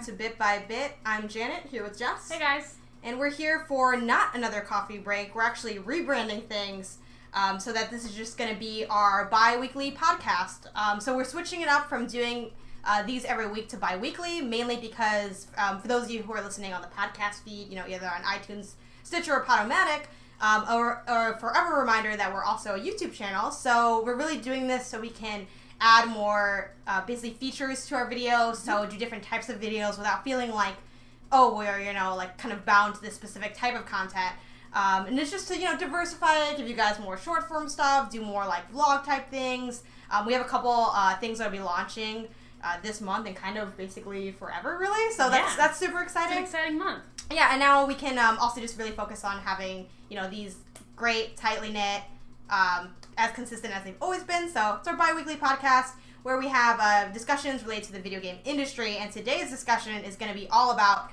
to Bit by Bit. I'm Janet, here with Jess. Hey guys. And we're here for not another coffee break. We're actually rebranding things so that this is just going to be our bi-weekly podcast. So we're switching it up from doing these every week to bi-weekly, mainly because for those of you who are listening on the podcast feed, either on iTunes, Stitcher, or Podomatic, or a forever reminder that we're also a YouTube channel. So we're really doing this so we can add more basically features to our videos, so do different types of videos without feeling like, oh, we're, kind of bound to this specific type of content. And it's just to, diversify it, give you guys more short form stuff, do more like vlog type things. We have a couple things that'll be launching this month and kind of basically forever, really. So that's super exciting. It's an exciting month. Yeah, and now we can also just really focus on having, these great, tightly knit, as consistent as they've always been. So it's our bi-weekly podcast where we have discussions related to the video game industry, and today's discussion is going to be all about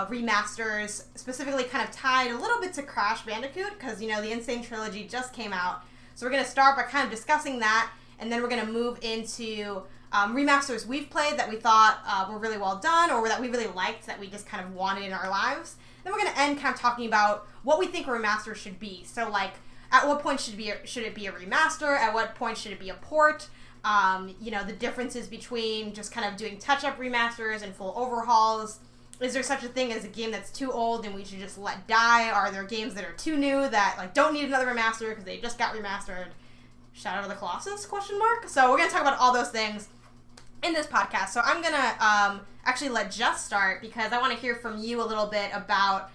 remasters, specifically kind of tied a little bit to Crash Bandicoot, because, the Sane Trilogy just came out. So we're going to start by kind of discussing that, and then we're going to move into remasters we've played that we thought were really well done, or that we really liked, that we just kind of wanted in our lives. Then we're going to end kind of talking about what we think a remaster should be. So, like, at what point should it be a remaster? At what point should it be a port? The differences between just kind of doing touch-up remasters and full overhauls. Is there such a thing as a game that's too old and we should just let die? Are there games that are too new that don't need another remaster because they just got remastered? Shadow of the Colossus? ? So we're going to talk about all those things in this podcast. So I'm going to actually let Jess start because I want to hear from you a little bit about...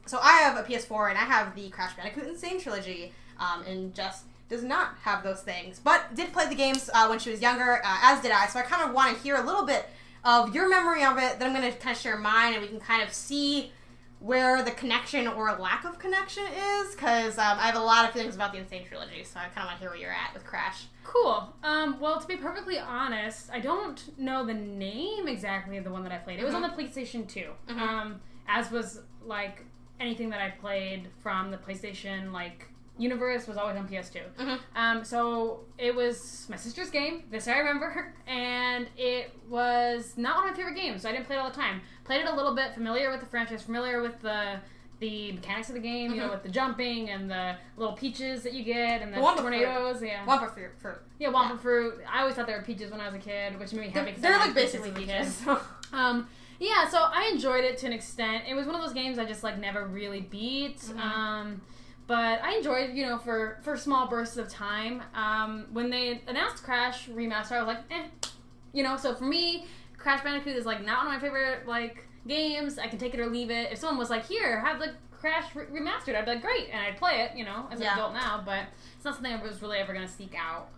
So I have a PS4 and I have the Crash Bandicoot N Sane Trilogy, and Jess does not have those things, but did play the games when she was younger, as did I, so I kind of want to hear a little bit of your memory of it, then I'm going to kind of share mine, and we can kind of see where the connection or lack of connection is, because I have a lot of feelings about the Insane Trilogy, so I kind of want to hear where you're at with Crash. Cool. Well, to be perfectly honest, I don't know the name exactly of the one that I played. It was on the PlayStation 2, as was, anything that I played from the PlayStation, universe was always on PS2. So it was my sister's game, this I remember, and it was not one of my favorite games, so I didn't play it all the time. Played it a little bit, familiar with the franchise, familiar with the mechanics of the game, with the jumping and the little peaches that you get and the tornadoes. Fruit. Yeah. Wampa fruit. Yeah, Wampa fruit. I always thought they were peaches when I was a kid, which made me happy because they're basically peaches. Yeah, so I enjoyed it to an extent. It was one of those games I just never really beat. But I enjoyed, for small bursts of time. When they announced Crash Remaster, I was like, eh. So for me, Crash Bandicoot is not one of my favorite games. I can take it or leave it. If someone was like, here, have the Crash Remastered, I'd be like, great, and I'd play it, as an adult now. But it's not something I was really ever going to seek out.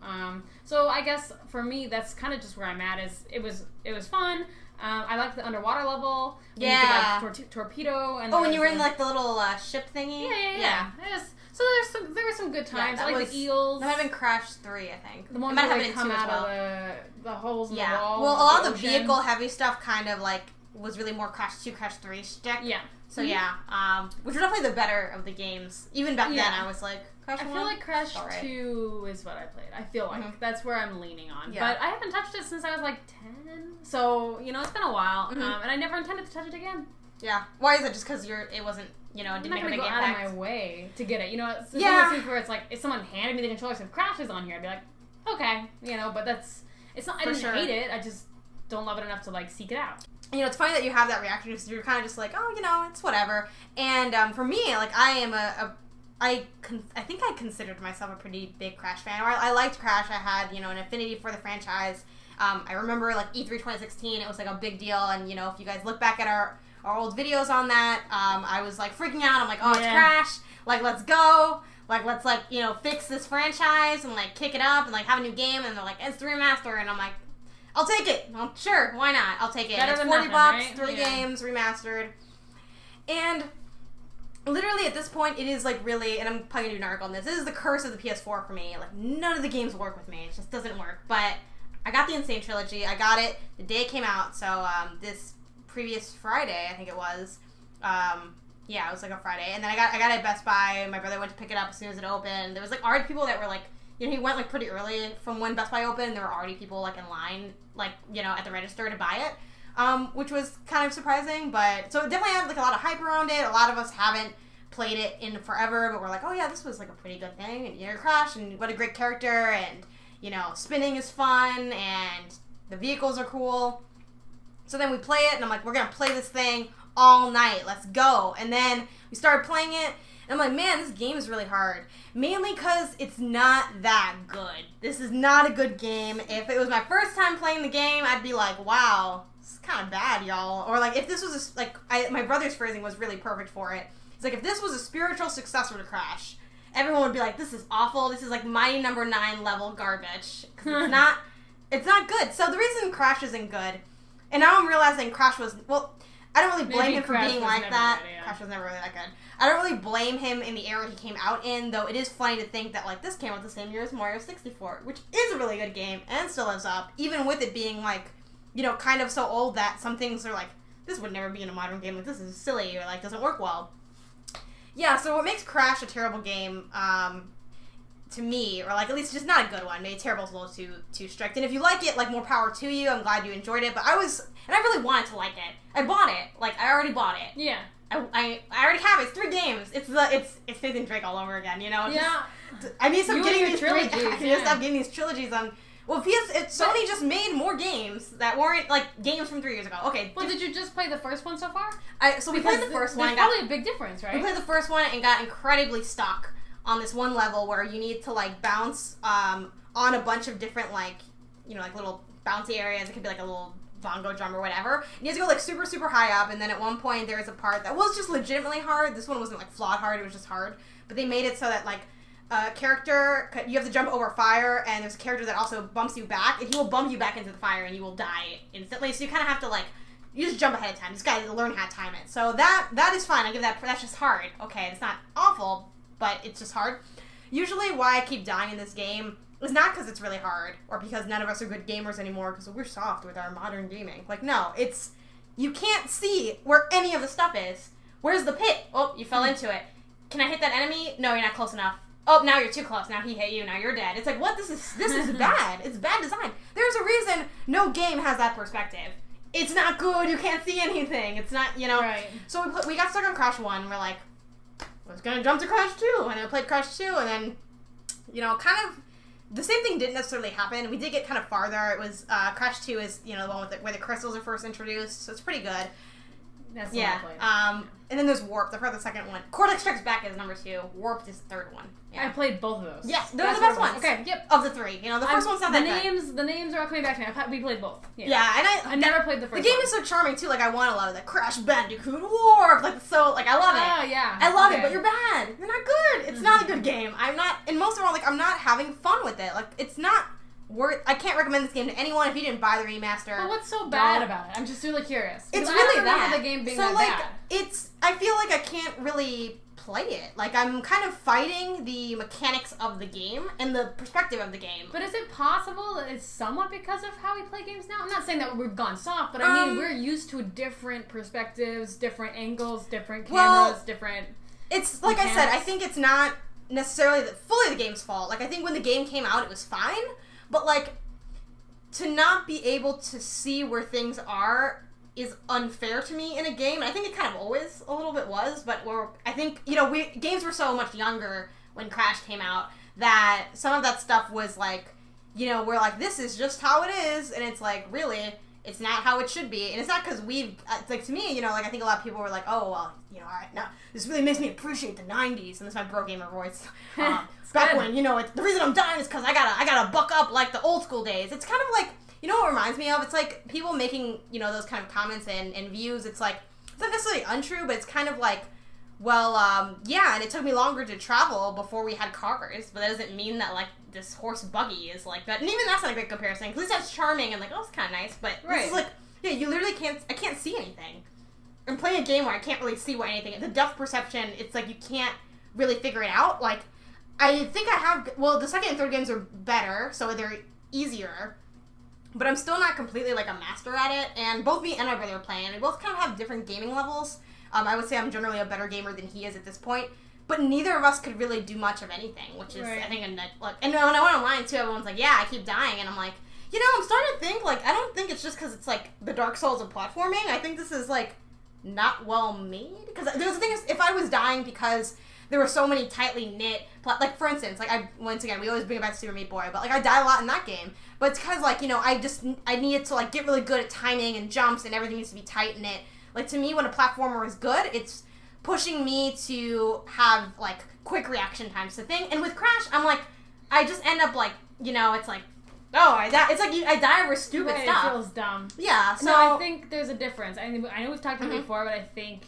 So I guess for me, that's kind of just where I'm at. Is it was fun. I liked the underwater level. When you could, torpedo. And when you were in the little ship thingy? Yeah. So there were some good times. I like the eels. That might have been Crash 3, I think. The ones that come out of the holes in the wall. Well, a lot of the vehicle heavy stuff kind of was really more Crash 2, Crash 3 stick. Yeah. So which were definitely the better of the games. Even back then, I was like, Crash 1? I feel like Crash 2 is what I played. I feel like that's where I'm leaning on. Yeah. But I haven't touched it since I was 10. So, it's been a while. And I never intended to touch it again. Yeah. Why is it? Just because it wasn't, it didn't make a big impact? I'm not going to go out of my way to get it. It's one of those things where it's if someone handed me the controller and said, Crash is on here, I'd be like, okay. But it's not, I didn't hate it. I just don't love it enough to, seek it out. It's funny that you have that reaction because you're kind of just it's whatever. And for me, I am I think I considered myself a pretty big Crash fan. Or I liked Crash. I had, an affinity for the franchise. I remember, E3 2016, it was, a big deal. And, if you guys look back at our old videos on that, I was, freaking out. I'm like, oh, it's Crash. Let's go. Let's, fix this franchise and, kick it up and, have a new game. And they're like, it's the remaster. And I'm like, I'll take it. Well, sure, why not? I'll take it. Better it's than $40, nothing, right? 3 games, remastered. And literally at this point, it is really, and I'm probably going to do an article on this, this is the curse of the PS4 for me. None of the games work with me. It just doesn't work. But I got the Insane Trilogy. I got it the day it came out. So this previous Friday, I think it was. It was a Friday. And then I got it at Best Buy. My brother went to pick it up as soon as it opened. There was already people that were he went pretty early from when Best Buy opened. There were already people in line, at the register to buy it. which was kind of surprising. But so it definitely had like a lot of hype around it. A lot of us haven't played it in forever, but we're like, oh yeah, this was like a pretty good thing. And you're Crash, and what a great character, and spinning is fun, and the vehicles are cool. So then we play it, and I'm like, we're gonna play this thing all night. Let's go. And then we started playing it, and I'm like, man, this game is really hard. Mainly because it's not that good. This is not a good game. If it was my first time playing the game, I'd be like, wow, this is kind of bad, y'all. Or like, if this was my brother's phrasing was really perfect for it. It's like, if this was a spiritual successor to Crash, everyone would be like, this is awful. This is like Mighty Number 9 level garbage. Because it's not good. So the reason Crash isn't good, and now I'm realizing Crash was, well, I don't really blame him for being like that. Good, yeah. Crash was never really that good. I don't really blame him in the era he came out in, though it is funny to think that, like, this came out the same year as Mario 64, which is a really good game and still lives up, even with it being, like, kind of so old that some things are like, this would never be in a modern game. Like, this is silly or, like, doesn't work well. Yeah, so what makes Crash a terrible game, to me, or like at least just not a good one, maybe terrible is a little too strict. And if you like it, like more power to you. I'm glad you enjoyed it. But I really wanted to like it. I bought it. Like I already bought it. Yeah. I already have it. It's 3 games. It's Nathan Drake all over again. Yeah. I need to stop getting these trilogies. I need to stop getting these trilogies on. Well, Sony just made more games that weren't, like, games from 3 years ago. Okay. Well, did you just play the first one so far? We played the first one. There's probably a big difference, right? We played the first one and got incredibly stuck on this one level where you need to, like, bounce on a bunch of different, like, like, little bouncy areas. It could be, like, a little bongo drum or whatever. And you have to go, like, super, super high up. And then at one point there was a part that was just legitimately hard. This one wasn't, like, flawed hard. It was just hard. But they made it so that, like, character, you have to jump over fire, and there's a character that also bumps you back, and he will bump you back into the fire, and you will die instantly. So you kind of have to, like, you just jump ahead of time. You just gotta learn how to time it. So that is fine. I give that's just hard. Okay, it's not awful, but it's just hard. Usually why I keep dying in this game is not because it's really hard, or because none of us are good gamers anymore, because we're soft with our modern gaming. Like, no, it's, you can't see where any of the stuff is. Where's the pit? Oh, you fell into it. Can I hit that enemy? No, you're not close enough. Oh, now you're too close. Now he hit you. Now you're dead. It's like, what? This is bad. It's bad design. There's a reason no game has that perspective. It's not good. You can't see anything. It's not, Right. So we got stuck on Crash 1. And we're like, I was going to jump to Crash 2. And then I played Crash 2. And then, kind of, the same thing didn't necessarily happen. We did get kind of farther. It was, Crash 2 is, the one with where the crystals are first introduced. So it's pretty good. That's the one I played. And then there's Warp. The second one. Cortex Strikes Back is number 2. Warped is the third one. Yeah. I played both of those. Yes, those are the best ones. Okay, yep. Of the 3. The first one's not that good. The names are all coming back to me. We played both. Yeah, and I never played the first one. The game is so charming, too. Like, I want to love it. Like, Crash Bandicoot Warp. Like, so, like, I love it. Oh, yeah. I love it, but you're bad. You're not good. It's not a good game. I'm not, and most of all, like, I'm not having fun with it. Like, it's not worth, I can't recommend this game to anyone if you didn't buy the remaster. But what's so bad about it? I'm just really curious. It's really bad. The game being so, that like, bad. I feel like I can't really play it. Like, I'm kind of fighting the mechanics of the game and the perspective of the game. But is it possible that it's somewhat because of how we play games now? I'm not saying that we've gone soft, but I mean, we're used to different perspectives, different angles, different cameras, different It's, like mechanics. I said, I think it's not necessarily fully the game's fault. Like, I think when the game came out, it was fine. But, like, to not be able to see where things are is unfair to me in a game. And I think it kind of always a little bit was, but I think, games were so much younger when Crash came out that some of that stuff was like, we're like, this is just how it is. And it's like, really, it's not how it should be. And it's not because it's like, to me, like, I think a lot of people were like, oh, well, all right, now, this really makes me appreciate the 90s. And that's my bro gamer voice. Back when, the reason I'm dying is because I gotta buck up like the old school days. It's kind of like, what it reminds me of? It's like people making, those kind of comments and views. It's like, it's not necessarily untrue, but it's kind of like, well, yeah, and it took me longer to travel before we had cars, but that doesn't mean that, like, this horse buggy is like that. And even that's not a great comparison, because at least that's charming and, like, oh, it's kind of nice, but this is like, yeah, you literally I can't see anything. I'm playing a game where I can't really see what anything, the depth perception, it's like you can't really figure it out. Like, I think the second and third games are better, so they're easier, but I'm still not completely, like, a master at it, and both me and my brother are playing, and we both kind of have different gaming levels. I would say I'm generally a better gamer than he is at this point, but neither of us could really do much of anything, which is, I think, and when I went online, too, everyone's like, yeah, I keep dying, and I'm like, You know, I'm starting to think, like, I don't think it's just because it's, like, the Dark Souls of platforming. I think this is, like, not well made. Because the thing is, if I was dying because there were so many tightly knit, like, for instance, like, once again, we always bring it back to Super Meat Boy, but, like, I die a lot in that game. But it's because, like, you know, I needed to, like, get really good at timing and jumps and everything needs to be tight knit. Like, to me, when a platformer is good, it's pushing me to have, like, quick reaction times to thing. And with Crash, I'm like, I just end up, like, you know, it's like, oh, I die. It's like I die over stupid stuff. It feels dumb. Yeah, so... No, I think there's a difference. I know we've talked about it before, but I think...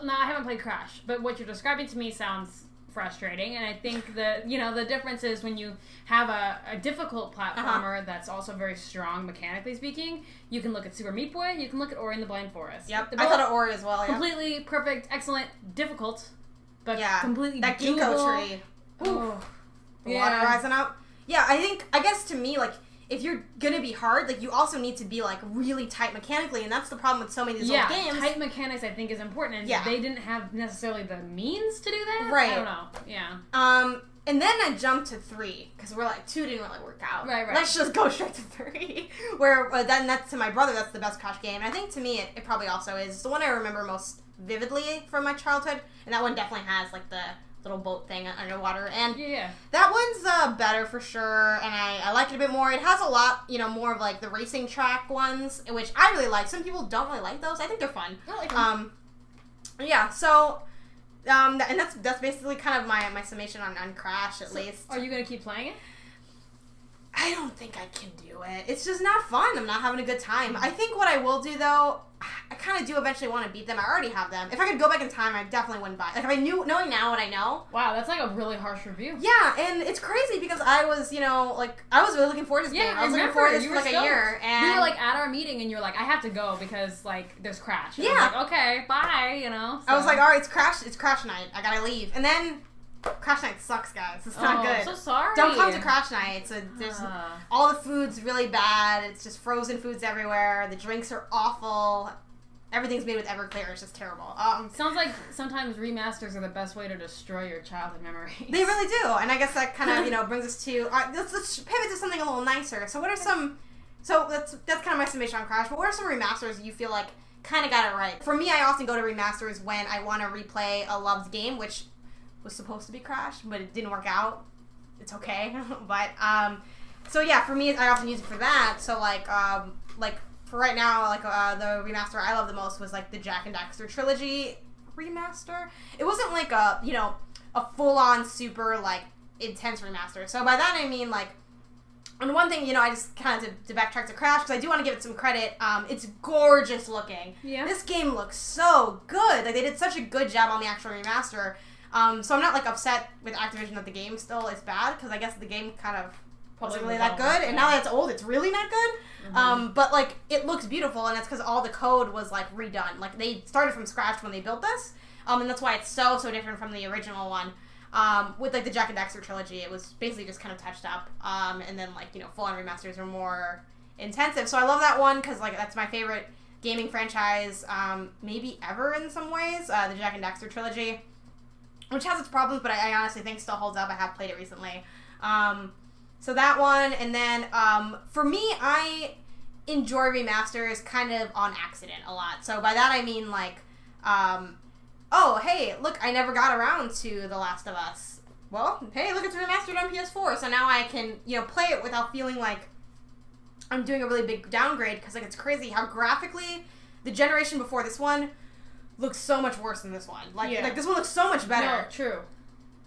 no, I haven't played Crash, but what you're describing to me sounds frustrating, and I think that, you know, the difference is when you have a difficult platformer that's also very strong, mechanically speaking, you can look at Super Meat Boy, you can look at Ori and the Blind Forest. Yep, I thought of Ori as well, yeah. Completely perfect, excellent, difficult, but completely that doable. Ginkgo tree. Oh. The water rising up. Yeah, I guess to me, like, if you're gonna be hard, like, you also need to be, like, really tight mechanically, and that's the problem with so many of these old games. Tight mechanics, I think, is important, and they didn't have necessarily the means to do that. Right. I don't know. Yeah. And then I jumped to 3, because we're like, 2 didn't really work out. Right. Let's just go straight to 3. Where, then that's to my brother, that's the best Crash game, and I think to me, it probably also is. It's the one I remember most vividly from my childhood, and that one definitely has, like, the little boat thing underwater, and that one's better for sure, and I like it a bit more. It has a lot, you know, more of like the racing track ones, which I really like. Some people don't really like those. I think they're fun. I like them. Yeah, so and that's basically kind of my summation on Crash, at least. Are you gonna keep playing it? I don't think I can do it. It's just not fun. I'm not having a good time. I think what I will do, though, I kind of do eventually want to beat them. I already have them. If I could go back in time, I definitely wouldn't buy it. Like, if I knowing now what I know. Wow, that's like a really harsh review. Yeah, and it's crazy because I was, you know, like, I was really looking forward to this game. I was looking forward to this for like a year. And we were like at our meeting and you were like, I have to go because, like, there's Crash. And yeah. I was like, okay, bye, you know. So. I was like, all right, it's Crash night. I gotta leave. And then Crash Night sucks, guys. It's not good. I'm so sorry. Don't come to Crash Night. There's all the food's really bad. It's just frozen foods everywhere. The drinks are awful. Everything's made with Everclear. It's just terrible. Sounds like sometimes remasters are the best way to destroy your childhood memories. They really do, and I guess that kind of, you know, brings us to let's pivot to something a little nicer. So what are some? So that's kind of my summation on Crash. But what are some remasters you feel like kind of got it right? For me, I often go to remasters when I want to replay a loved game, which was supposed to be Crash, but it didn't work out. It's okay, but so yeah, for me, I often use it for that. So like for right now, like the remaster I love the most was like the Jak and Daxter Trilogy remaster. It wasn't like a, you know, a full on super like intense remaster. So by that I mean like, and one thing, you know, I just kind of to backtrack to Crash because I do want to give it some credit. It's gorgeous looking. Yeah. This game looks so good. Like they did such a good job on the actual remaster. So I'm not like upset with Activision that the game still is bad because I guess the game kind of wasn't really that good, and now that it's old, it's really not good. Mm-hmm. But like it looks beautiful, and it's because all the code was like redone. Like they started from scratch when they built this, and that's why it's so different from the original one. With like the Jak and Daxter trilogy, it was basically just kind of touched up, and then like, you know, full-on remasters are more intensive. So I love that one because like that's my favorite gaming franchise, maybe ever in some ways. The Jak and Daxter trilogy, which has its problems, but I honestly think still holds up. I have played it recently. So that one, and then for me, I enjoy remasters kind of on accident a lot. So by that I mean like, oh, hey, look, I never got around to The Last of Us. Well, hey, look, it's remastered on PS4, so now I can, you know, play it without feeling like I'm doing a really big downgrade, because like it's crazy how graphically the generation before this one looks so much worse than this one. Like this one looks so much better. No, true.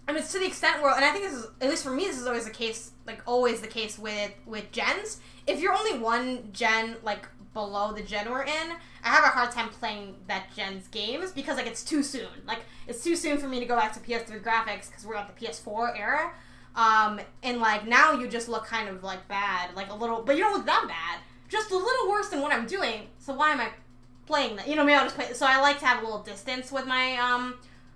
And it's to the extent where, and I think this is, at least for me, this is always the case, like always the case with gens. If you're only one gen, like below the gen we're in, I have a hard time playing that gen's games because like it's too soon. Like it's too soon for me to go back to PS3 graphics because we're at the PS4 era. And like now you just look kind of like bad, like a little, but you don't look that bad. Just a little worse than what I'm doing. So why am I playing that? You know, maybe I'll just play. So I like to have a little distance with my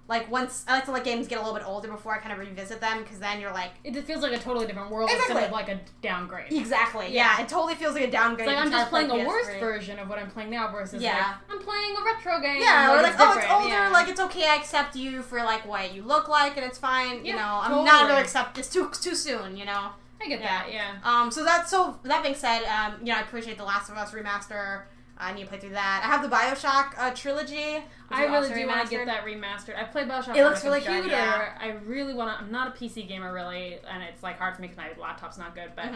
like once I like to let games get a little bit older before I kind of revisit them, because then you're like, it feels like a totally different world instead of like a downgrade. Exactly. Yeah, it totally feels like a downgrade. It's like I'm just playing a worse version of what I'm playing now versus like I'm playing a retro game. Yeah, or like, oh, it's older, like it's okay, I accept you for like what you look like and it's fine. You know, I'm not gonna accept it's too soon, you know. I get that, yeah. So that being said, you know, I appreciate The Last of Us remaster. I need to play through that. I have the BioShock trilogy. I really do want to get that remastered. I played BioShock it on looks my really computer. good, yeah. I really want to... I'm not a PC gamer, really, and it's like hard for me because my laptop's not good, but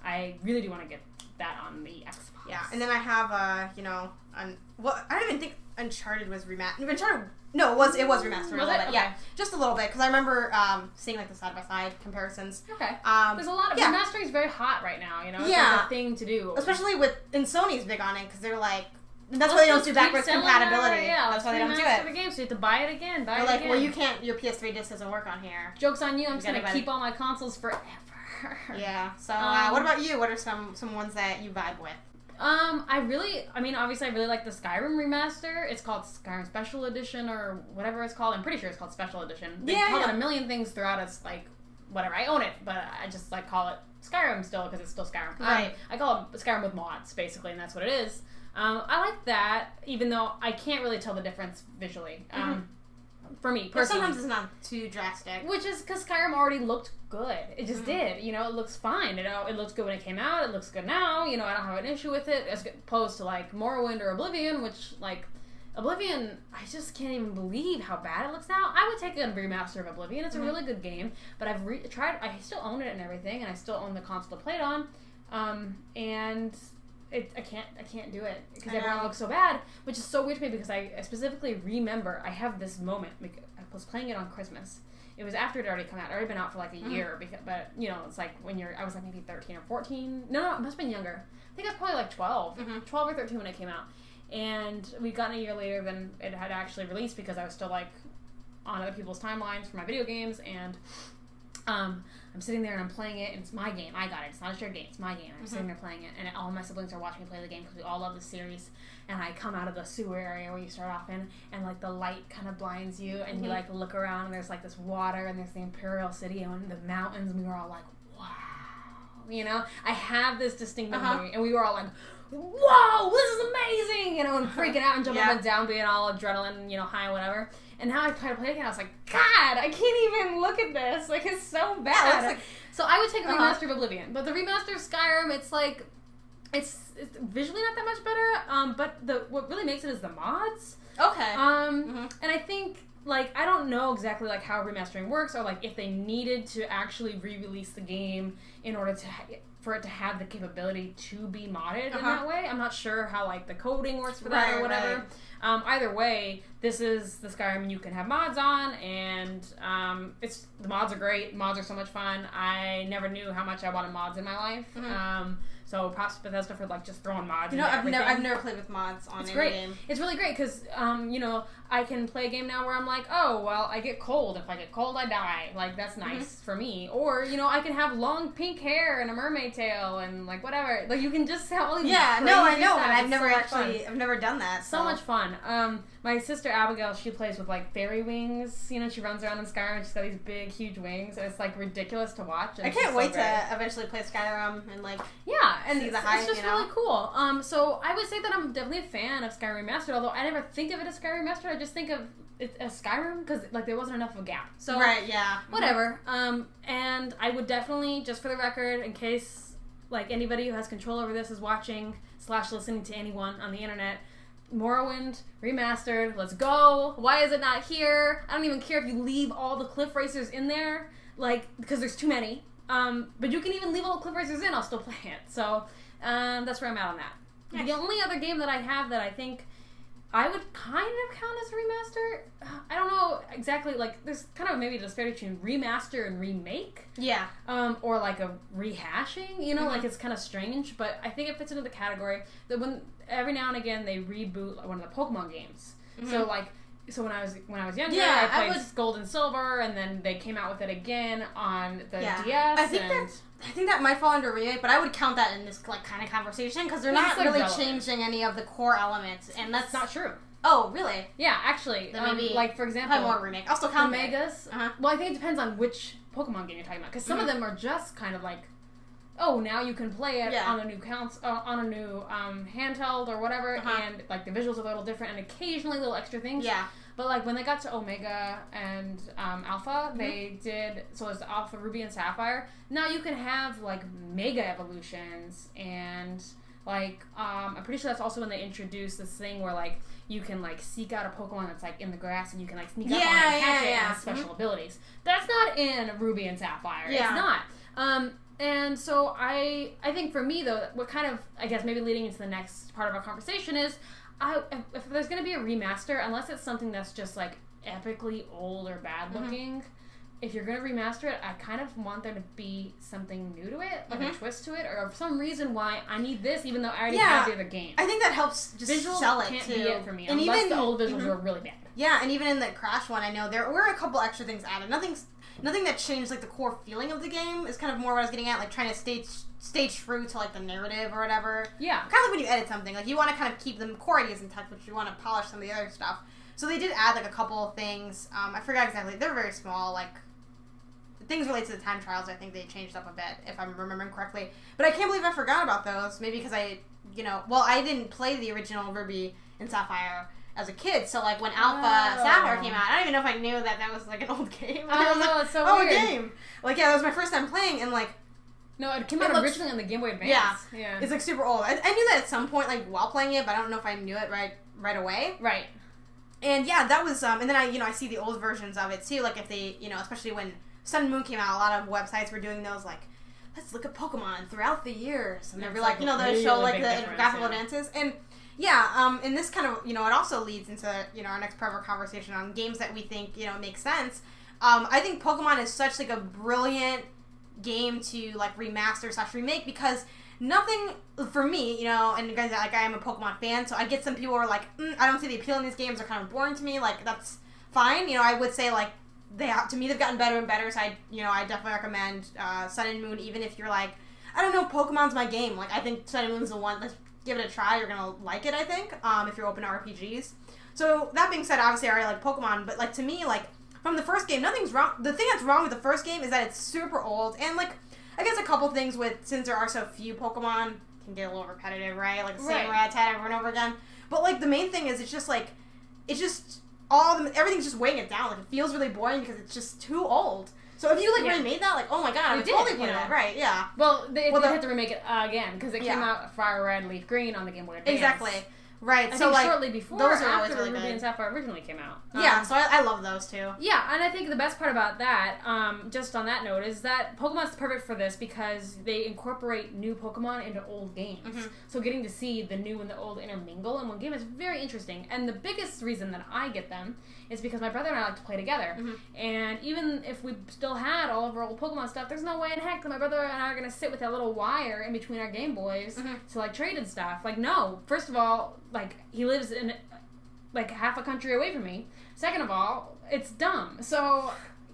I really do want to get that on the Xbox. Yeah, and then I have, you know, I don't even think Uncharted was remastered. Uncharted... No, it was remastered a little bit. Okay. Yeah, just a little bit, because I remember seeing, like, the side-by-side comparisons. Okay. There's a lot of... Remastering is very hot right now, you know? It's like a thing to do. Especially and Sony's big on it, because they're like... That's why they don't do backwards compatibility. That's why they don't do it. The game, so you have to buy it again, They're like, well, you can't... Your PS3 disc doesn't work on here. Joke's on you, I'm just going to keep all my consoles forever. Yeah, so what about you? What are some ones that you vibe with? Obviously I really like the Skyrim remaster. It's called Skyrim Special Edition or whatever it's called. I'm pretty sure it's called Special Edition. They call it a million things throughout. It's like, whatever. I own it, but I just like call it Skyrim still because it's still Skyrim. Right. I call it Skyrim with mods, basically, and that's what it is. I like that, even though I can't really tell the difference visually. For me, personally. But sometimes it's not too drastic. Which is because Skyrim already looked good. It just did. You know, it looks fine. You know, it looked good when it came out. It looks good now. You know, I don't have an issue with it as opposed to, like, Morrowind or Oblivion, which, like, Oblivion, I just can't even believe how bad it looks now. I would take a remaster of Oblivion. It's a really good game, but I've tried. I still own it and everything, and I still own the console to play it on. And I can't do it because everyone looks so bad, which is so weird to me because I specifically remember I have this moment. I was playing it on Christmas. It was after it had already come out. It had already been out for like a year, but you know, it's like I was like maybe 13 or 14. No, it must have been younger. I think I was probably like 12, 12 or 13 when it came out. And we'd gotten a year later than it had actually released because I was still like on other people's timelines for my video games, and I'm sitting there and I'm playing it, and it's my game. I got it. It's not a shared game. It's my game. I'm sitting there playing it, and all my siblings are watching me play the game because we all love the series. And I come out of the sewer area where you start off in, and like the light kind of blinds you, and you like look around, and there's like this water, and there's the Imperial City, and the mountains, and we were all like, wow. You know? I have this distinct memory, and we were all like, whoa, this is amazing! You know, and freaking out and jumping up and down, being all adrenaline, you know, high, whatever. And now I try to play it again, I was like, God, I can't even look at this. Like, it's so bad. So I would take a remaster of Oblivion. But the remaster of Skyrim, it's like, it's visually not that much better, but what really makes it is the mods. Okay. And I think, like, I don't know exactly, like, how remastering works, or, like, if they needed to actually re-release the game in order for it to have the capability to be modded in that way. I'm not sure how, like, the coding works for that or whatever. Right. Either way, this is the Skyrim you can have mods on, and the mods are great. Mods are so much fun. I never knew how much I wanted mods in my life. So props to Bethesda for like just throwing mods. You know, I've never played with mods on any game. It's really great because you know, I can play a game now where I'm like, oh well, I get cold. If I get cold, I die. Like that's nice for me. Or you know, I can have long pink hair and a mermaid tail and like whatever. Like you can just have all these. Yeah, no, I know, and I've never done that. So much fun. My sister Abigail, she plays with like fairy wings. You know, she runs around in Skyrim and she's got these big, huge wings, and it's like ridiculous to watch. I can't wait to eventually play Skyrim and like and see the hype. It's just really cool. So I would say that I'm definitely a fan of Skyrim Remastered. Although I never think of it as Skyrim Remastered, I just think of it as Skyrim because like there wasn't enough of a gap. So whatever. And I would definitely, just for the record, in case like anybody who has control over this is watching / listening to anyone on the internet. Morrowind Remastered, let's go. Why is it not here? I don't even care if you leave all the cliff racers in there, like, because there's too many. But you can even leave all the cliff racers in, I'll still play it. So, that's where I'm at on that. Nice. The only other game that I have that I think I would kind of count as a remaster, I don't know exactly, like, there's kind of maybe a disparity between remaster and remake. Yeah. Or like a rehashing, you know, like it's kind of strange, but I think it fits into the category that when every now and again they reboot one of the Pokemon games. So like, when I was younger, I played Gold and Silver, and then they came out with it again on the DS. I think that might fall under remake, but I would count that in this like kind of conversation because they're not really changing any of the core elements, and that's not true. Oh, really? Yeah, actually, maybe like for example, probably more remake. I'll still count Megas. Well, I think it depends on which Pokemon game you're talking about, because some of them are just kind of like, oh, now you can play it on a new handheld or whatever, and like the visuals are a little different, and occasionally little extra things. Yeah. But like when they got to Omega and Alpha, they did, so it's Alpha, Ruby, and Sapphire. Now you can have like mega evolutions, and like I'm pretty sure that's also when they introduced this thing where like you can like seek out a Pokemon that's like in the grass, and you can like sneak up on it and catch it and has special abilities. That's not in Ruby and Sapphire. Yeah. It's not. And so I think for me though, what kind of, I guess maybe leading into the next part of our conversation is, if there's going to be a remaster, unless it's something that's just like epically old or bad looking, if you're going to remaster it, I kind of want there to be something new to it, like a twist to it, or for some reason why I need this, even though I already have the other game. I think that helps just visuals sell it can't too. be it for me, and unless even the old visuals were really bad. Yeah, and even in the Crash one, I know there were a couple extra things added. Nothing that changed like the core feeling of the game is kind of more what I was getting at, like trying to stay true to like the narrative or whatever. Yeah. Kind of like when you edit something, like you want to kind of keep the core ideas intact, but you want to polish some of the other stuff. So they did add like a couple of things. I forgot exactly. They're very small, like things related to the time trials. I think they changed up a bit, if I'm remembering correctly. But I can't believe I forgot about those. Maybe because I didn't play the original Ruby and Sapphire as a kid, so like when Alpha Sapphire came out, I don't even know if I knew that was like an old game. I was like, it's so weird. A game. Like, yeah, that was my first time playing, and like... No, it came out originally on the Game Boy Advance. Yeah. It's like super old. I knew that at some point, like, while playing it, but I don't know if I knew it right away. Right. And yeah, that was, and then I see the old versions of it too, like if they, especially when Sun and Moon came out, a lot of websites were doing those, like, let's look at Pokemon throughout the years, and they'd be like, they'll show like the graphical advances, and yeah, and this kind of, it also leads into, our next part of our conversation on games that we think, make sense. I think Pokemon is such, like, a brilliant game to, like, remaster/remake, because nothing, for me, and guys, like, I am a Pokemon fan, so I get some people who are like, I don't see the appeal in these games, they're kind of boring to me, like, that's fine, I would say, like, to me, they've gotten better and better, so I definitely recommend Sun and Moon, even if you're like, I don't know if Pokemon's my game, like, I think Sun and Moon's the one. Let's give it a try, you're gonna like it, I think, if you're open to RPGs. So, that being said, obviously I already like Pokemon, but, like, to me, like, from the first game, nothing's wrong. The thing that's wrong with the first game is that it's super old, and, like, I guess a couple things since there are so few Pokemon, can get a little repetitive, right? Like, the same rat-tat over and over again. But, like, the main thing is, everything's just weighing it down. Like, it feels really boring because it's just too old. So if you, like, remade that, like, oh my god, I would totally play that. Right, yeah. Well, they had to remake it again, because it came out Fire Red, Leaf Green on the Game Boy Advance. Exactly. Right, I so, think like, shortly before, those are after really Ruby good. and Sapphire originally came out. Yeah, so I love those too. Yeah, and I think the best part about that, just on that note, is that Pokemon's perfect for this because they incorporate new Pokemon into old games. Mm-hmm. So getting to see the new and the old intermingle in one game is very interesting. And the biggest reason that I get them is because my brother and I like to play together. Mm-hmm. And even if we still had all of our old Pokemon stuff, there's no way in heck that my brother and I are going to sit with that little wire in between our Game Boys to, like, trade and stuff. Like, no. First of all, like, he lives in, like, half a country away from me. Second of all, it's dumb. So,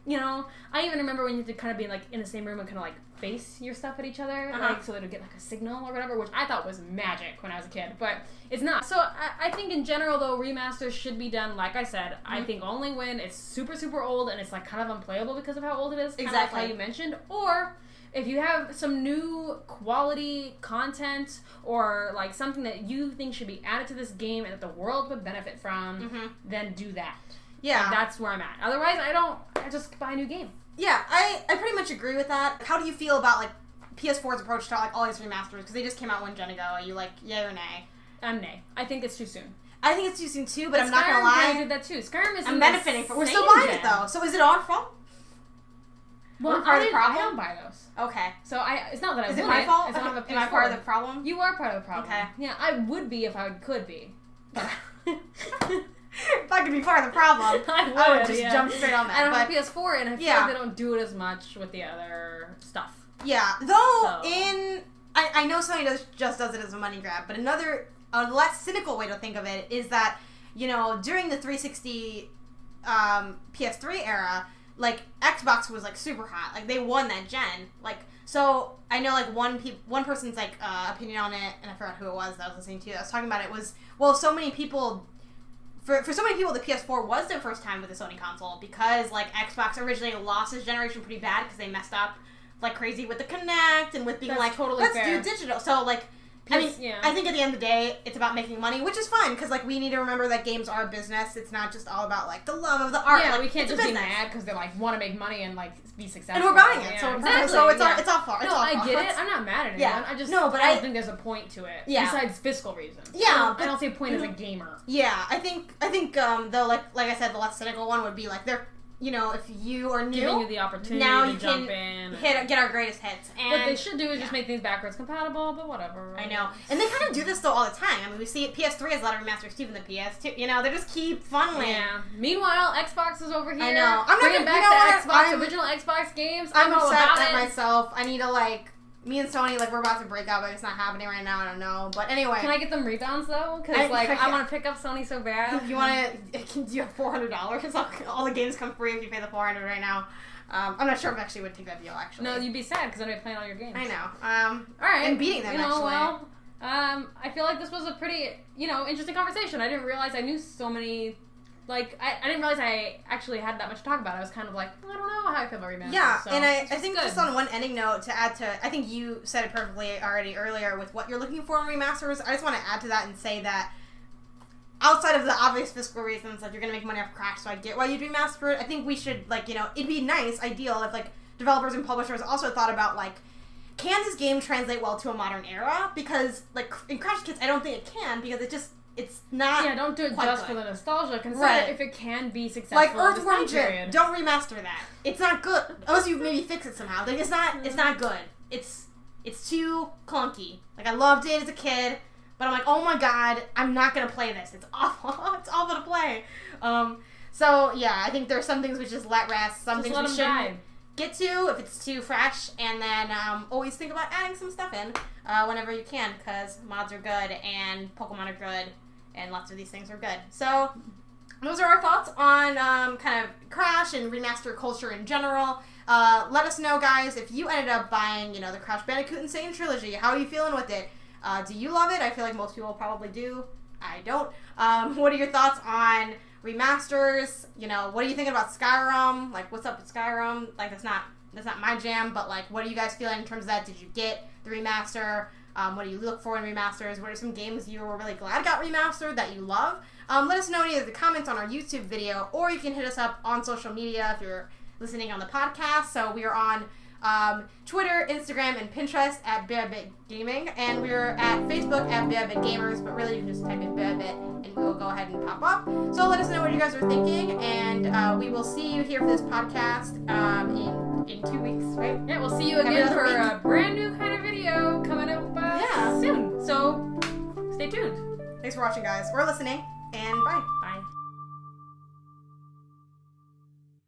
I even remember when you had to kind of be, like, in the same room and kind of, like, face your stuff at each other, like, so they would get, like, a signal or whatever, which I thought was magic when I was a kid, but it's not. So, I think in general, though, remasters should be done, like I said, I think only when it's super, super old and it's, like, kind of unplayable because of how old it is, kind of like how you mentioned, or if you have some new quality content or, like, something that you think should be added to this game and that the world would benefit from, then do that. Yeah. Like, that's where I'm at. Otherwise, I just buy a new game. Yeah, I pretty much agree with that. How do you feel about, like, PS4's approach to, like, all these remasters? Because they just came out one gen ago. Are you, like, yay or nay? I'm nay. I think it's too soon. I think it's too soon, too, but I'm not gonna lie. Skyrim did that, too. Skyrim is I'm benefiting from it. We're still buying it, though. So is it our fault? Well, part of the problem? I don't buy those. Okay. So it's not that I Is it my fault? It's not a Am I part of the problem? You are part of the problem. Okay. Yeah, I would be if I could be. If I could be part of the problem, I would just jump straight on that. And I have a PS4, and I feel like they don't do it as much with the other stuff. Yeah, though I know Sony just does it as a money grab, but a less cynical way to think of it is that, during the 360 PS3 era, like, Xbox was, like, super hot. Like, they won that gen. Like, so I know, like, one person's, like, opinion on it, and I forgot who it was that I was listening to, that was talking about it, was, well, so many people... For so many people, the PS4 was their first time with a Sony console because, like, Xbox originally lost this generation pretty bad because they messed up like crazy with the Kinect and with being let's do digital. So, like, I think at the end of the day, it's about making money, which is fine, because, like, we need to remember that games are a business. It's not just all about, like, the love of the art. Yeah, like, we can't just be mad because they, like, want to make money and, like, be successful. And we're buying it, yeah. so exactly. it's all far. No, I get it. I'm not mad at anyone. I don't think there's a point to it. Yeah. Besides fiscal reasons. Yeah. I don't see a point as a gamer. Yeah, I think though, like I said, the less cynical one would be, like, they're, you know, if you are new, giving you the opportunity now to you jump can in. get our greatest hits. And what they should do is just make things backwards compatible, but whatever. I know. And they kind of do this, though, all the time. I mean, we see it, PS3 has a lot of remasters, too, than the PS2. You know, they just keep funneling. Yeah. Meanwhile, Xbox is over here. I know. I'm not bringing back the Xbox, original Xbox games. I'm all upset about at it. myself. I need to, like... Me and Sony, like, we're about to break up, but it's not happening right now. I don't know. But anyway. Can I get them rebounds, though? Because, I want to pick up Sony so bad. You want to... Do you have $400? All the games come free if you pay the $400 right now. I'm not sure if I actually would take that deal, actually. No, you'd be sad, because I'd be playing all your games. I know. All right. And beating them, actually. Well, I feel like this was a pretty, interesting conversation. I didn't realize I knew so many... Like, I didn't realize I actually had that much to talk about. I was kind of like, I don't know how I feel about remasters. Yeah, so and I think just on one ending note to add to, I think you said it perfectly already earlier with what you're looking for in remasters. I just want to add to that and say that outside of the obvious fiscal reasons, like you're going to make money off Crash, so I get why you do remaster it. I think we should, like, it'd be nice, ideal, if, like, developers and publishers also thought about, like, can this game translate well to a modern era? Because, like, in Crash Kids, I don't think it can, because it's not. Yeah, don't do it just good. for the nostalgia. Consider if it can be successful. Like Earthworm Jim, don't remaster that. It's not good unless you maybe fix it somehow. Like it's not good. It's too clunky. Like I loved it as a kid, but I'm like, oh my god, I'm not gonna play this. It's awful. It's awful to play. So yeah, I think there's some things we just let rest. Some things we shouldn't get to if it's too fresh, and then always think about adding some stuff in whenever you can, because mods are good and Pokemon are good. And lots of these things are good. So, those are our thoughts on kind of Crash and remaster culture in general. Let us know, guys, if you ended up buying, the Crash Bandicoot N Sane Trilogy. How are you feeling with it? Do you love it? I feel like most people probably do. I don't. What are your thoughts on remasters? What are you thinking about Skyrim? Like, what's up with Skyrim? Like, that's not my jam, but, like, what are you guys feeling in terms of that? Did you get the remaster? What do you look for in remasters? What are some games you were really glad got remastered that you love? Let us know in either the comments on our YouTube video, or you can hit us up on social media if you're listening on the podcast. So we are on Twitter, Instagram, and Pinterest at Bearbit Gaming, and we're at Facebook at Bearbit Gamers, but really you can just type in Bearbit and we will go ahead and pop up. So let us know what you guys are thinking, and we will see you here for this podcast in 2 weeks, right? Yeah, we'll see you again for a brand new kind of video coming up soon. So stay tuned. Thanks for watching, guys, or listening, and bye.